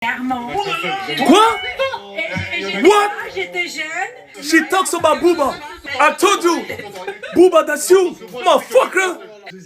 Clairement. Quoi? What? J'étais jeune. She talks about Booba. I told you. Booba, that's you. Motherfucker.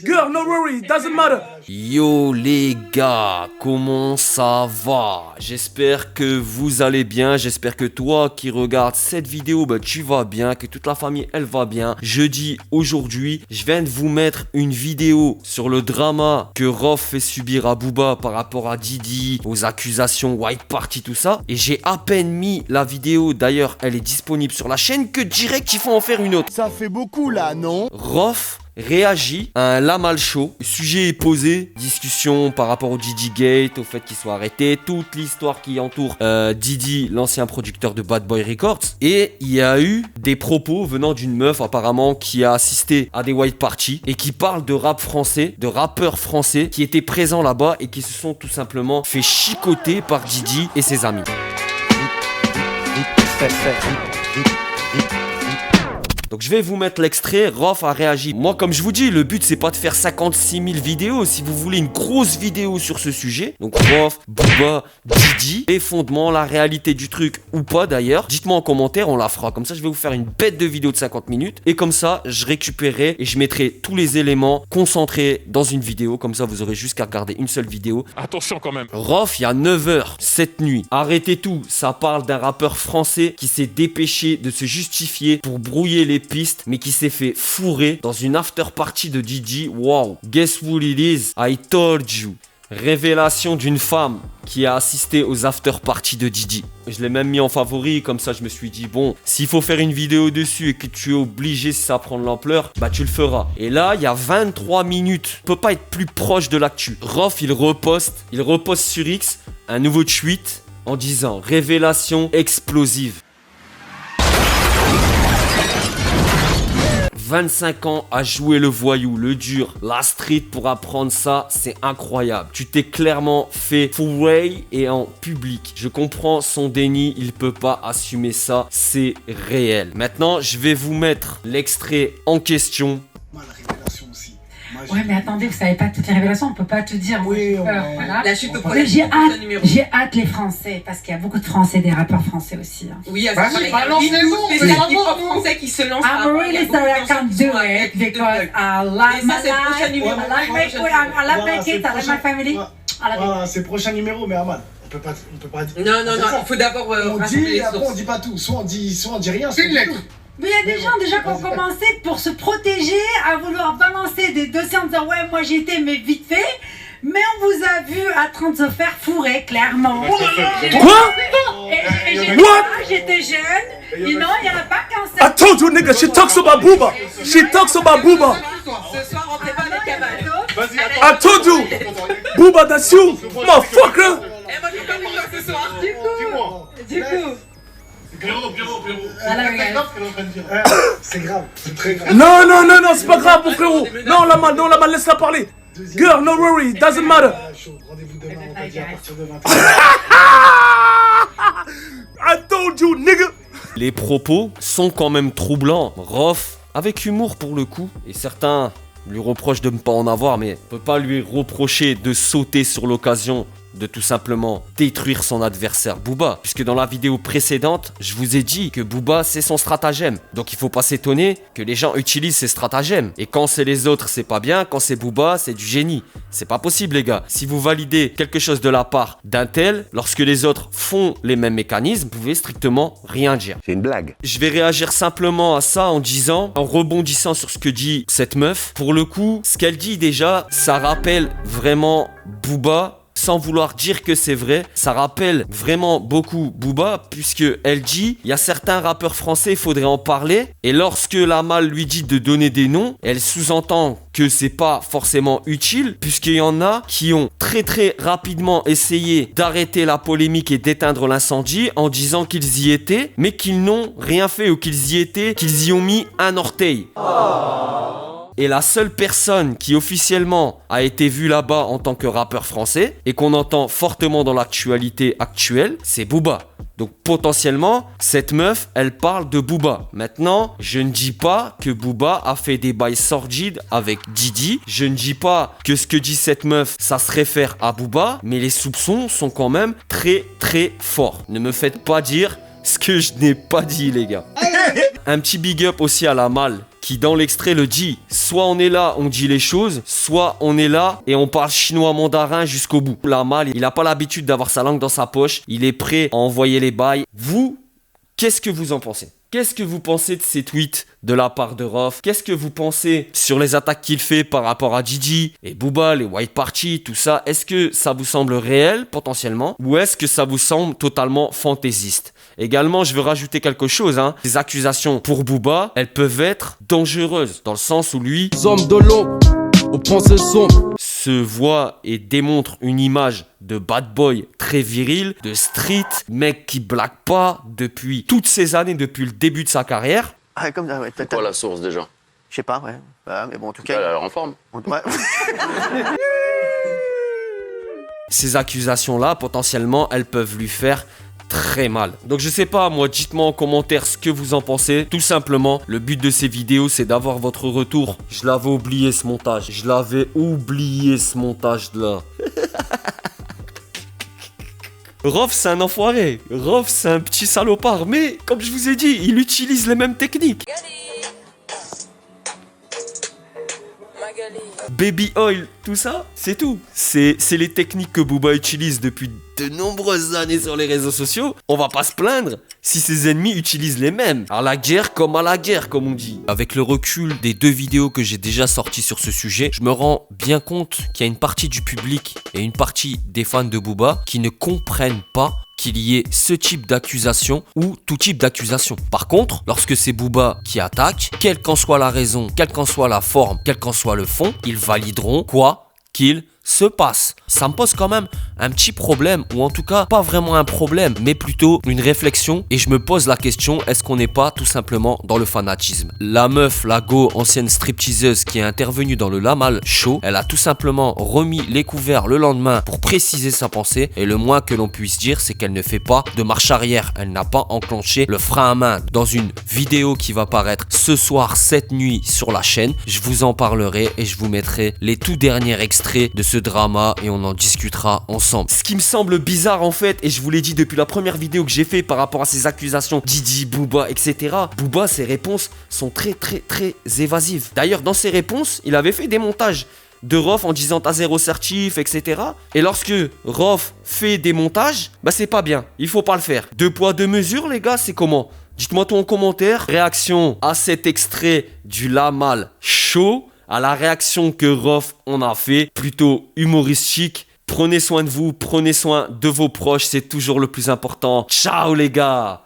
Girl, no worry. It doesn't matter. Yo les gars, comment ça va? J'espère que vous allez bien, j'espère que toi qui regardes cette vidéo, tu vas bien, que toute la famille elle va bien. Jeudi, aujourd'hui, je viens de vous mettre une vidéo sur le drama que Rof fait subir à Booba par rapport à Didi, aux accusations White Party, tout ça. Et j'ai à peine mis la vidéo, d'ailleurs elle est disponible sur la chaîne, que direct il faut en faire une autre. Ça fait beaucoup là, non? Rof réagit à un Lamal Show. Le sujet est posé, discussion par rapport au Didi Gate, au fait qu'il soit arrêté, toute l'histoire qui entoure Didi, l'ancien producteur de Bad Boy Records. Et il y a eu des propos venant d'une meuf apparemment qui a assisté à des White Party et qui parle de rap français, de rappeurs français qui étaient présents là-bas et qui se sont tout simplement fait chicoter par Didi et ses amis. Donc je vais vous mettre l'extrait, Rof a réagi. Moi comme je vous dis, le but c'est pas de faire 56 000 vidéos. Si vous voulez une grosse vidéo sur ce sujet, donc Rof, Booba, Didi, les fondements, la réalité du truc ou pas d'ailleurs, dites-moi en commentaire, on la fera. Comme ça je vais vous faire une bête de vidéo de 50 minutes. Et comme ça je récupérerai et je mettrai tous les éléments concentrés dans une vidéo. Comme ça vous aurez juste qu'à regarder une seule vidéo. Attention quand même. Rof, il y a 9h cette nuit. Arrêtez tout, ça parle d'un rappeur français qui s'est dépêché de se justifier pour brouiller les pistes, mais qui s'est fait fourrer dans une after party de Didi. Wow, guess what it is? I told you. Révélation d'une femme qui a assisté aux after party de Didi. Je l'ai même mis en favori, comme ça je me suis dit bon, s'il faut faire une vidéo dessus et que tu es obligé, si ça prend de l'ampleur, tu le feras. Et là, il y a 23 minutes, on peut pas être plus proche de l'actu. Rof, il reposte sur X un nouveau tweet en disant révélation explosive. 25 ans à jouer le voyou, le dur, la street pour apprendre ça, c'est incroyable. Tu t'es clairement fait fourrer et en public. Je comprends son déni, il peut pas assumer ça, c'est réel. Maintenant, je vais vous mettre l'extrait en question. La révélation aussi. Ouais, mais attendez, vous savez pas toutes les révélations, on peut pas tout dire. Oui, Voilà. La chute au Mais problème. j'ai hâte les Français, parce qu'il y a beaucoup de Français, des rappeurs français aussi. Hein. Oui, à Vas-y, ce balance-les-nous, c'est mais des ça hip-hop va, français qui se lancent. I'm really sorry I can't do it because I like my life, I like my food, I like my kids, I like my family. I like Voilà, c'est le prochain numéro, mais Amal, on peut pas dire. Non, il faut d'abord On rassembler dit, les après on sources. dit pas tout. Soit on dit rien, soit on dit tout. Mais il y a des gens déjà qui ont commencé pour se protéger à vouloir balancer des dossiers en disant ouais moi j'y étais mais vite fait. Mais on vous a vu en train de se faire fourrer clairement. Quoi? What? J'étais jeune. Et non, il n'y en a pas qu'un I seul. told you, nigga. She talks about Booba. She talks about Booba. Ce soir, rentrez pas avec Kamal. I told you. Booba, that's you. Motherfucker. Eh, moi, je vais pas vous dire ce soir. Du coup. C'est grave, c'est très grave. Non, c'est pas grave, mon frérot. Non, Lamal, laisse-la parler. Girl, no worry. It doesn't matter. Rendez-vous demain, on va dire à partir de 20h. I told you, nigga. Les propos sont quand même troublants. Rof, avec humour pour le coup, et certains lui reprochent de ne pas en avoir, mais on peut pas lui reprocher de sauter sur l'occasion de tout simplement détruire son adversaire Booba, puisque dans la vidéo précédente, je vous ai dit que Booba c'est son stratagème. Donc il faut pas s'étonner que les gens utilisent ces stratagèmes. Et quand c'est les autres, c'est pas bien, quand c'est Booba, c'est du génie. C'est pas possible les gars. Si vous validez quelque chose de la part d'un tel, lorsque les autres font les mêmes mécanismes, vous pouvez strictement rien dire. C'est une blague. Je vais réagir simplement à ça en rebondissant sur ce que dit cette meuf. Pour le coup, ce qu'elle dit déjà, ça rappelle vraiment Booba. Sans vouloir dire que c'est vrai, ça rappelle vraiment beaucoup Booba, puisque elle dit, il y a certains rappeurs français, il faudrait en parler. Et lorsque Lamal lui dit de donner des noms, elle sous-entend que c'est pas forcément utile, puisqu'il y en a qui ont très rapidement essayé d'arrêter la polémique et d'éteindre l'incendie en disant qu'ils y étaient, mais qu'ils n'ont rien fait, ou qu'ils y étaient, qu'ils y ont mis un orteil. Et la seule personne qui officiellement a été vue là-bas en tant que rappeur français et qu'on entend fortement dans l'actualité actuelle, c'est Booba. Donc potentiellement, cette meuf, elle parle de Booba. Maintenant, je ne dis pas que Booba a fait des bails sordides avec Didi. Je ne dis pas que ce que dit cette meuf, ça se réfère à Booba. Mais les soupçons sont quand même très très forts. Ne me faites pas dire ce que je n'ai pas dit, les gars. Un petit big up aussi à la Malle, qui dans l'extrait le dit. Soit on est là, on dit les choses, soit on est là et on parle chinois mandarin jusqu'au bout. La Malle, il n'a pas l'habitude d'avoir sa langue dans sa poche. Il est prêt à envoyer les bails. Vous, qu'est-ce que vous en pensez? Qu'est-ce que vous pensez de ces tweets de la part de Rof? Qu'est-ce que vous pensez sur les attaques qu'il fait par rapport à Didi et Booba, les White Party, tout ça? Est-ce que ça vous semble réel potentiellement ou est-ce que ça vous semble totalement fantaisiste? Également, je veux rajouter quelque chose. Les accusations pour Booba, elles peuvent être dangereuses dans le sens où lui Hommes de l'ombre, aux pensées sombres. se voit et démontre une image de bad boy très viril, de street, mec qui blague pas depuis toutes ces années, depuis le début de sa carrière. Ouais, comme ça, ouais. C'est quoi la source déjà? Je sais pas, ouais. Bah, mais bon, en tout Elle a cas. l'air en forme. Ouais. Ces accusations-là, potentiellement, elles peuvent lui faire très mal. Donc je sais pas, moi, dites-moi en commentaire ce que vous en pensez. Tout simplement, le but de ces vidéos, c'est d'avoir votre retour. Je l'avais oublié ce montage. Je l'avais oublié ce montage-là. Rof, c'est un enfoiré. Rof, c'est un petit salopard. Mais, comme je vous ai dit, il utilise les mêmes techniques. Baby oil, tout ça, c'est tout. C'est les techniques que Booba utilise depuis de nombreuses années sur les réseaux sociaux. On va pas se plaindre si ses ennemis utilisent les mêmes. À la guerre comme à la guerre, comme on dit. Avec le recul des 2 vidéos que j'ai déjà sorties sur ce sujet, je me rends bien compte qu'il y a une partie du public et une partie des fans de Booba qui ne comprennent pas qu'il y ait ce type d'accusation ou tout type d'accusation. Par contre, lorsque c'est Booba qui attaque, quelle qu'en soit la raison, quelle qu'en soit la forme, quel qu'en soit le fond, ils valideront quoi qu'il se passe. Ça me pose quand même un petit problème, ou en tout cas pas vraiment un problème, mais plutôt une réflexion, et je me pose la question, est-ce qu'on n'est pas tout simplement dans le fanatisme? La meuf, la go, ancienne stripteaseuse qui est intervenue dans le La Malle Show, elle a tout simplement remis les couverts le lendemain pour préciser sa pensée, et le moins que l'on puisse dire, c'est qu'elle ne fait pas de marche arrière, elle n'a pas enclenché le frein à main. Dans une vidéo qui va paraître ce soir, cette nuit sur la chaîne, je vous en parlerai et je vous mettrai les tout derniers extraits de ce drama et on en discutera ensemble. Ce qui me semble bizarre en fait, et je vous l'ai dit depuis la première vidéo que j'ai fait par rapport à ces accusations Didi, Booba, etc. Booba, ses réponses sont très évasives. D'ailleurs, dans ses réponses, il avait fait des montages de Rof en disant t'as 0 certif, etc. Et lorsque Rof fait des montages, bah c'est pas bien, il faut pas le faire. 2 poids 2 mesures les gars, c'est comment? Dites-moi tout en commentaire. Réaction à cet extrait du La Malle Show, à la réaction que Rof en a fait, plutôt humoristique. Prenez soin de vous, prenez soin de vos proches, c'est toujours le plus important. Ciao les gars!